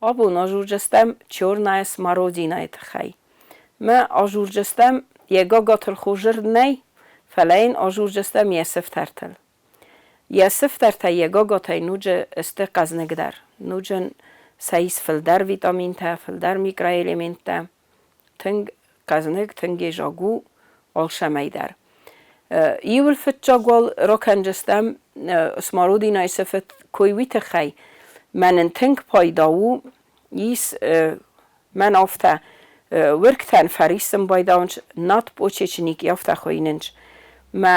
Abun ajurjestem çornaye smarodinayı tıxay. Me ajurjestem yega gatıl xujır ney, feleyn ajurjestem yesif tertel. Yesif tertel yega gatay nuce este qaznegdar. Nucen sayis filder vitamin te, filder mikroelement te. Tıng qazneg, tınge jagu, alşameydar. Iul fit jagwal rakanjestem smarodinayı sifit koywi tıxay. من تنگ پایداو ایس من آفته ورکتن فریسم بایدانش نات بوچهچنیک یافته خویننش ما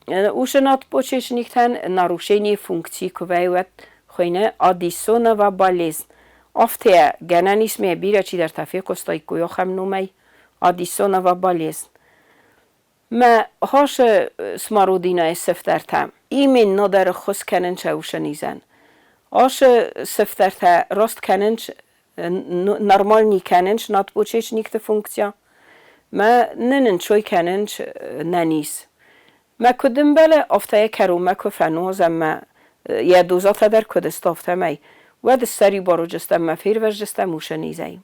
اوش نات بوچهچنیک تن ناروشینی فونکسی که ویوت خوینه آدیسون و بالیزن آفته گنن اسمه بیره چی در تفیه کستای کویا خم نومی آدیسون و بالیزن ما هاش سمارودینای سفتر تم ایمین نادر خس کنن چه اوشنیزن آش سفتر تا راست کننش نرمال نی کننش نات بوچهش نیکت فونکسیا ما ننن چوی کننش ننیس ما کدوم بله افتای کرومه که فنوزم ما یه دوزات در کدست افته می و دستری بارو جستم ما فیر وش جستم موشه نیزیم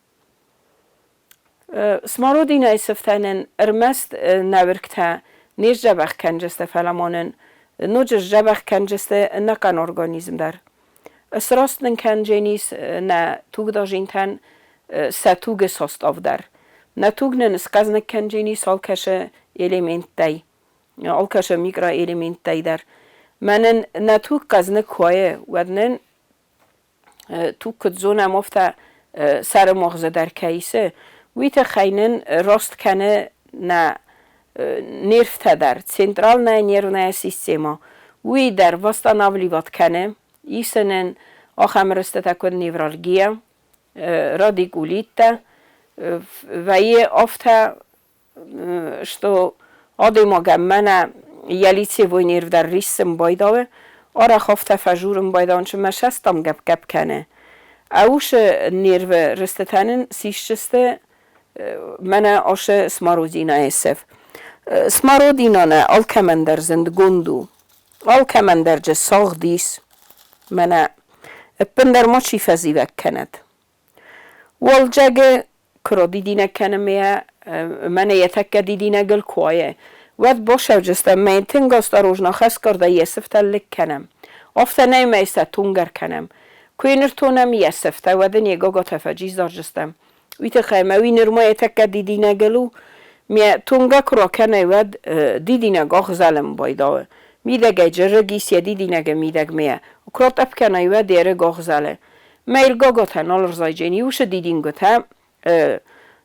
سمارو دینای سفتنن ارمست نورکتا نیش جبخ کنجسته فلمانن نوجش جبخ کنجسته نکن ارگانیزم در اسراستن کنجنیس نه توگ داجینتن ستوگ ساست آفدر نه توگ نسکاز نکنجنیس آلکشه الیمنت دی آلکشه میکرا الیمنت دی در منن نه توگ کاز نکویه ودنن توگ کدزونه مفته سر مغزه در کیسه ویت خینن راست کنه نه نرفته در سنترال نه نیرونه سیستما وی در وسط ناولیوات کنه ایسنن آخم رسته تکن نیورالگیه رادیکولیته و یه افته شتو آدم گمنه یلیتی وی نیرو در ریسم بایداوه آره خفته فجورم بایدان چون مشستم گب کنه اوش نیرو رسته تنن سیشسته منه آش سمارودینه ایسف سمارودینانه آل کمندر زندگوندو آل کمندر جه ساغ دیس منه پندر ما چی فزیوک کند والجاگه کرا دیدینه کنمه منه یتک دیدینه گل کوایه ود باشه جسته من تنگاست روزنا خست کرده یسفته لک کنم افته نیمیسته تونگر کنم کوینر تونم یسفته ودن یگاگا تفجیز دار جستم ویت خیمه وینر ما یتک دیدینه گلو می تونگا کرا کنه ود دیدینه گاخ ظلم بایداوه میدگه جرگیس یا دیدینه میدگ میه کرات اب کنه و دیره گاخ زله میل گاگاته نالر زایجینی وش دیدین گوته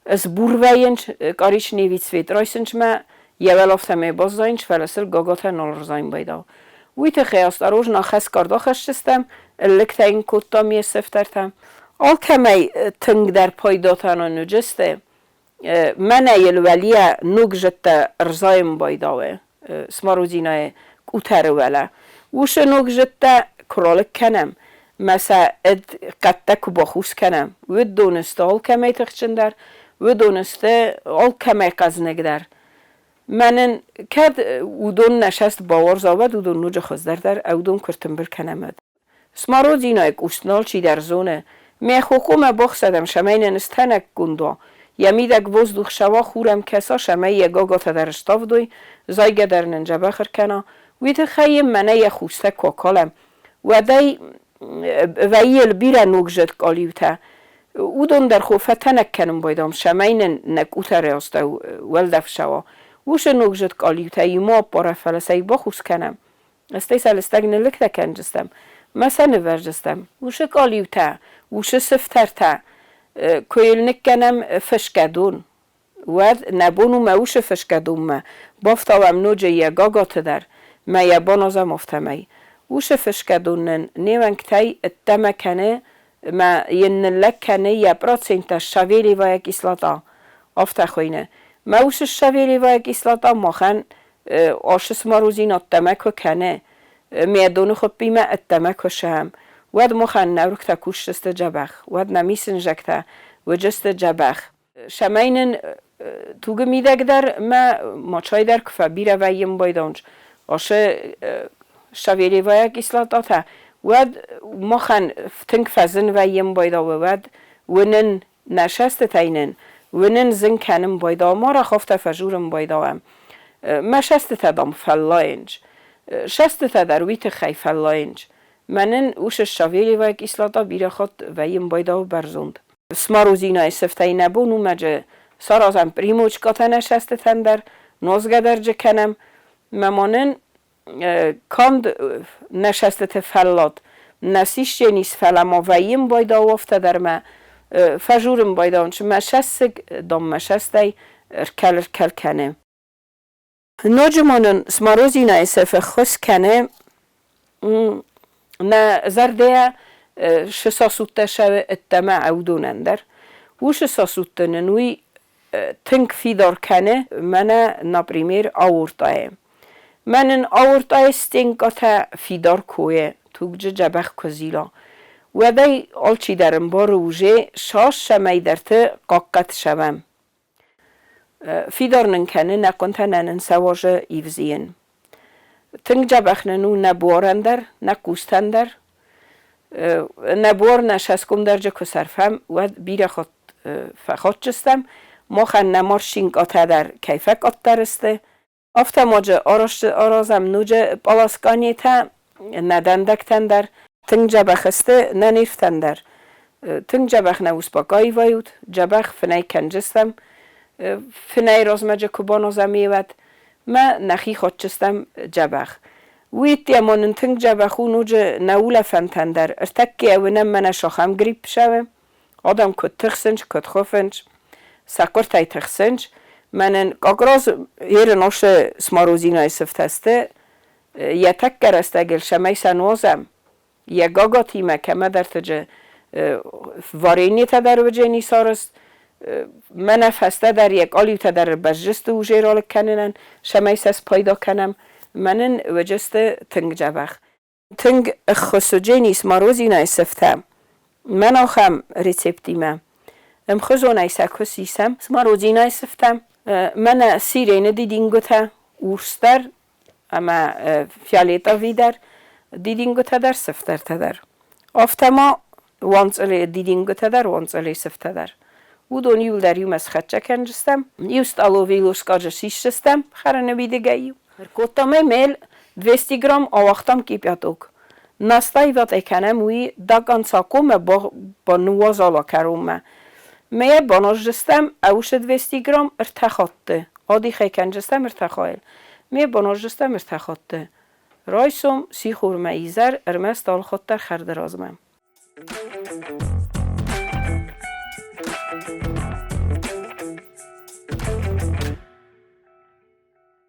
از بوروینج کاریش نیویت سویت رایسنج ما یه ولافته می باز زاینج فلسل گاگاته نالر زاین بایدا ویت خیاست اروج ناخست کرده خشتستم لکته این کتا می سفترتم آل کمی تنگ در پایداتان و نجسته منه یلولیه نوگ جتا ارزایم بایداوه سمارودینای کوتره وله وش نوگ جتا کرالک کنم مثلا قد تک بخوس کنم و دونسته آل کمی تخچندر و دونسته آل کمی قزنگدر منن کد ودون نشست باور زاود ودون نوج خزدر در اودون کرتن بر کنمد سمارودینای کوستنال چی در زونه می خوکوم بخصدم شمین نستنک گندو یمیدک وز دوخ شوا خورم کسا شمی یگاگا تا در اشتاف دوی زایگه در ننجا بخر کنا ویت خیم منه ی خوسته کوکالم و دی ویل بیره نوگجد کالیوته او دون در خوفه تنک کنم بایدام شمین نکوته ریاسته ولدف شوا وش نوگجد کالیوته یما باره فلسه بخوس کنم استی سالستگ نلکته کنجستم مثلا نورجستم وش کالیوته وش سفترته کویل نکنم فشکدون و نبونو موش فشکدون ما بافتاوم نوجه یگاگات در ما یبانازم افتمی وش فشکدونن نیونکتای اتمکنه ما ینلکنه یبرات سینتا شویلی و یک اسلاتا افتخوینه ما وش شویلی و یک اسلاتا مخن آشس ماروزین اتمکو کنه میدونو خب بیمه اتمکو شهم ود مخن نورکتا کشتست جبخ ود نمیسن جکتا و جست جبخ شمینن توگ میدگ در ما چای در کفا بیره ویم بایدانج آشه شویلی ویا کیسلاتا ود مخن تنگ فزن ویم بایدا ود ونن نشست تینن ونن زن کنم بایدا ما را خفت فجورم بایدا هم مشست تدام فلاینج شست تدر ویت خی فلاینج منن اوش شویلی ویا کیسلاتا بیره خود ویم بایدا برزوند سماروزینا سفته نبونو مجه سارازم پریموچ کاتا نشست تندر نوزگه درجه کنم ممانن کاند نشست فلات نسیش جنیس فلما ویم بایدا وفته در ما فجورم بایدا اونچه مشستگ دام مشستی کل کنه نوجمانن سماروزینا سفه خس کنه نه زرده شساسوته شوه اتماع اودونن در و شساسوته نوی تنگ فیدار کنه منه نپریمیر آورتای منن آورتای ستنگاتا فیدار کوه توگجه جبخ کزیلا و دی آلچی درم با روژه شاش شمی درته قاقت شوم فیدار ننکنه نکنته ننن سواجه ایوزین تنگ جبخ ننو نبوارندر نکوستندر نبوار نشسکم درجه کسرفم و بیره خود فخود جستم مخن نمارشینگ آتا در کیفک آت درسته افتا ماجه آرازم نوجه پالاسکانی تا ندندک تندر تنگ جبخ استه ننیف تندر تنگ جبخ نوز باقایی وایود جبخ فنای کنجستم فنای رازمجه کبانو زمیود ما نخی خود چستم جبخ ویت یمانن تنگ جبخو نوجه نوله فنتندر ارتکی اونم من شاخم گریب شوم آدم کد تخسنج کد خوفنج سکر تای تخسنج منن قاقراز هیر نوش سماروزینا سفتسته یه تک گرسته گل شمی سنوازم یه گاگا تیمه کمه در تجه وارینی تا در وجه نیسارست من فسته در یک آلیو تا در بجست و جیرال کننن شمی سس پایدا کنم منن وجست تنگ جبخ تنگ خسوجه سماروزینا سفته من آخم ریسپتیمه خزون ایسا کسیسم سماروزینا سفتم من سیرین دیدینگو تا اورستر اما فیالیتا ویدر دیدینگو تا در سفتر تا در افتما وانس الی دیدینگو تا در وانس الی سفتر در و دون یول در یوم از خدچه کنجستم یوست آلو ویلوس کاجه سیشتستم خرانه بیده گیو کوتامه میل 200 گرم آوختم کیپیاتوک نستای وات اکنم وی داگان ساکومه با نوازالا کرومه میه باناش جستم اوش 200 گرم ارتخاطه آدی خی کنجستم ارتخایل میه باناش جستم ارتخاطه رایسوم سی خورمه ایزر ارمست آل خود در خرد رازمم